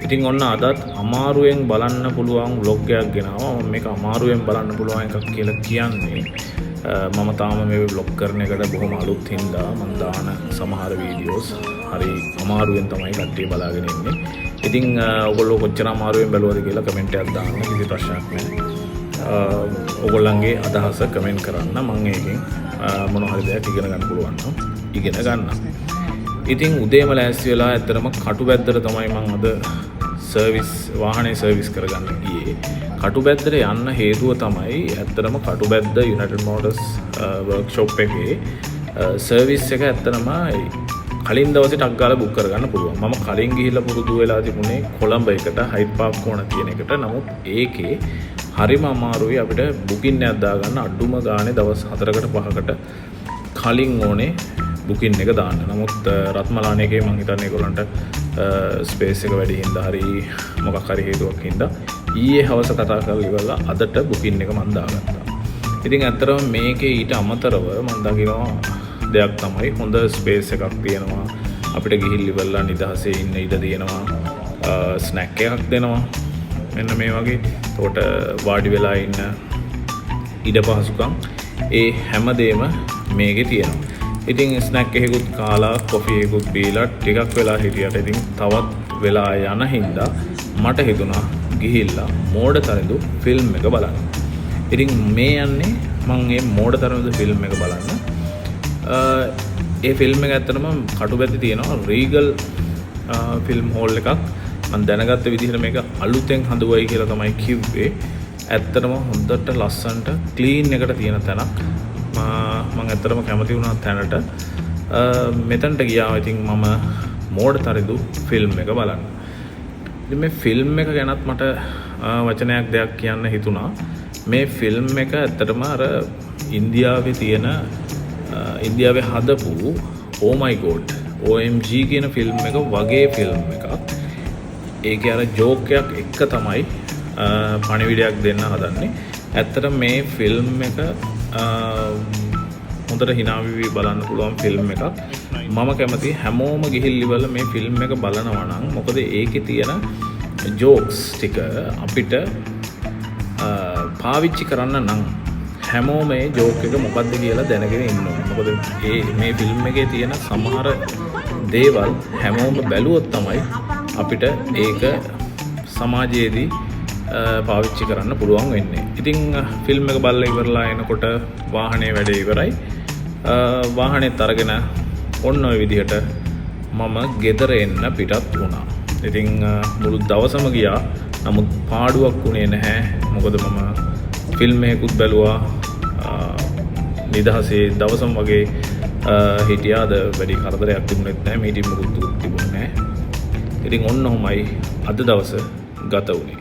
ඉතින් ඔන්න අදත් අමාරුවෙන් බලන්න පුළුවන් vlog එකක් ගෙනාවා. මම මේක අමාරුවෙන් බලන්න පුළුවන් එකක් කියලා කියන්නේ මම තාම මේ vlog කරන එකට බොහොම අලුත් හින්දා මම දාන සමහර වීඩියෝස් හරි අමාරුවෙන් තමයි කට්ටිය බලාගෙන ඉන්නේ. ඉතින් ඔයගොල්ලෝ කොච්චර අමාරුවෙන් බැලුවද කියලා කමෙන්ට් එකක් දාන්න, කිසි ප්‍රශ්නයක් නැහැ. ඔයගොල්ලන්ගේ අදහස කමෙන්ට් කරන්න. මම ඒකෙන් මොන හරි දෙයක් ඉගෙන ගන්න පුළුවන් නම් ඉගෙන ගන්න. ඉතින් උදේම ලෑස්ති වෙලා ඇත්තටම කටුබැද්දට තමයි මම අද වාහනේ සර්විස් කරගන්න ගියේ. කටුබැද්දට යන්න හේතුව තමයි ඇත්තටම කටුබැද්ද United Motors workshop එකේ සර්විස් එක ඇත්තටම කලින් දවසේ ටක් ගාලා බුක් කරගන්න පුළුවන්. මම කලින් ගිහිල්ලා පුරුදු වෙලා තිබුණේ කොළඹ එකට හයිඩ් පාර්ක් කෝණ තියෙන එකට. නමුත් ඒකේ හරිම අමාරුයි අපිට බුකින් එකක් දාගන්න. අඩුම ගානේ දවස් 4කට 5කට කලින් ඕනේ බුකින් එක දාන්න. නමුත් රත්මලාන එකේ මම හිතන්නේ ඒගොල්ලන්ට ස්පේස් එක වැඩි හින්දා හරි මොකක් හරි හේතුවක් හින්දා ඊයේ හවස කතා කරලා ඉවරලා අදට බුකින් එක මම දාගත්තා. ඉතින් ඇත්තටම මේකේ ඊට අමතරව මම දකිනවා දෙයක් තමයි හොඳ ස්පේස් එකක් තියෙනවා. අපිට ගිහිල්ලා ඉවරලා නිදහසේ ඉන්න ඉඩ තියෙනවා. ස්නැක් එකක් දෙනවා. මෙන්න මේ වගේ. ඒකට වාඩි වෙලා ඉන්න ඉඩ පහසුකම් ඒ හැමදේම මේකේ තියෙනවා. ඉතින් ස්නැක් එකකුත් කාලා කොෆි එකකුත් බීලා ටිකක් වෙලා හිටියට ඉතින් තවත් වෙලා යන හින්දා මට හිතුණා ගිහිල්ලා මෝඩ තරඳු ෆිල්ම් එක බලන්න. ඉතින් මේ යන්නේ මම මේ මෝඩ තරඳු ෆිල්ම් එක බලන්න. ඒ ෆිල්ම් එක ඇත්තටම කටුබැද්දේ තියෙනවා රීගල් ෆිල්ම් හෝල් එකක්. මම දැනගත්ත විදිහට මේක අලුතෙන් හදුවයි කියලා තමයි කිව්වේ. ඇත්තටම හොඳට ලස්සනට ක්ලීන් එකට තියෙන තැනක්. මම ඇත්තටම කැමති වුණා තැනට. මෙතනට ගියා. ඉතින් මම මෝඩ තරඳු ෆිල්ම් එක බලන්න. ඉතින් මේ ෆිල්ම් එක ගැනත් මට වචනයක් දෙයක් කියන්න හිතුණා. මේ ෆිල්ම් එක ඇත්තටම අර ඉන්දියාවේ හදපු Oh My God OMG කියන ෆිල්ම් එක වගේ ෆිල්ම් එකක්. ඒකේ අර ජෝක් එකක් එක්ක තමයි පණිවිඩයක් දෙන්න හදන්නේ. ඇත්තටම මේ ෆිල්ම් එක හොඳට hina වෙවි බලන්න පුළුවන් ෆිල්ම් එකක්. මම කැමති හැමෝම ගිහිල්ලිවල මේ ෆිල්ම් එක බලනවා නම්. මොකද ඒකේ තියෙන ජෝක්ස් ටික අපිට පාවිච්චි කරන්න නම් හැමෝම මේ ජෝක් එක මොකද්ද කියලා දැනගෙන ඉන්න ඕනේ. මොකද මේ ෆිල්ම් එකේ තියෙන සමහර දේවල් හැමෝම බැලුවොත් තමයි අපිට ඒක සමාජයේදී පාවිච්චි කරන්න පුළුවන් වෙන්නේ. ඉතින් ෆිල්ම් එක බලලා ඉවරලා එනකොට වාහනේ වැඩේ ඉවරයි. වාහනේත් අරගෙන ඔන්න ඔය විදිහට මම ගෙදර එන්න පිටත් වුණා. ඉතින් මුළු දවසම ගියා. නමුත් පාඩුවක් වුණේ නැහැ. මොකද මම ෆිල්ම් එකකුත් බැලුවා. නිදහසේ දවසම වගේ හිටියාද වැඩි කරදරයක් තිබුණෙත් නැහැ. මීටින් මුකුත් තිබුණේ නැහැ. ඉතින් ඔන්න ඔහොමයි අද දවස ගත වුණේ.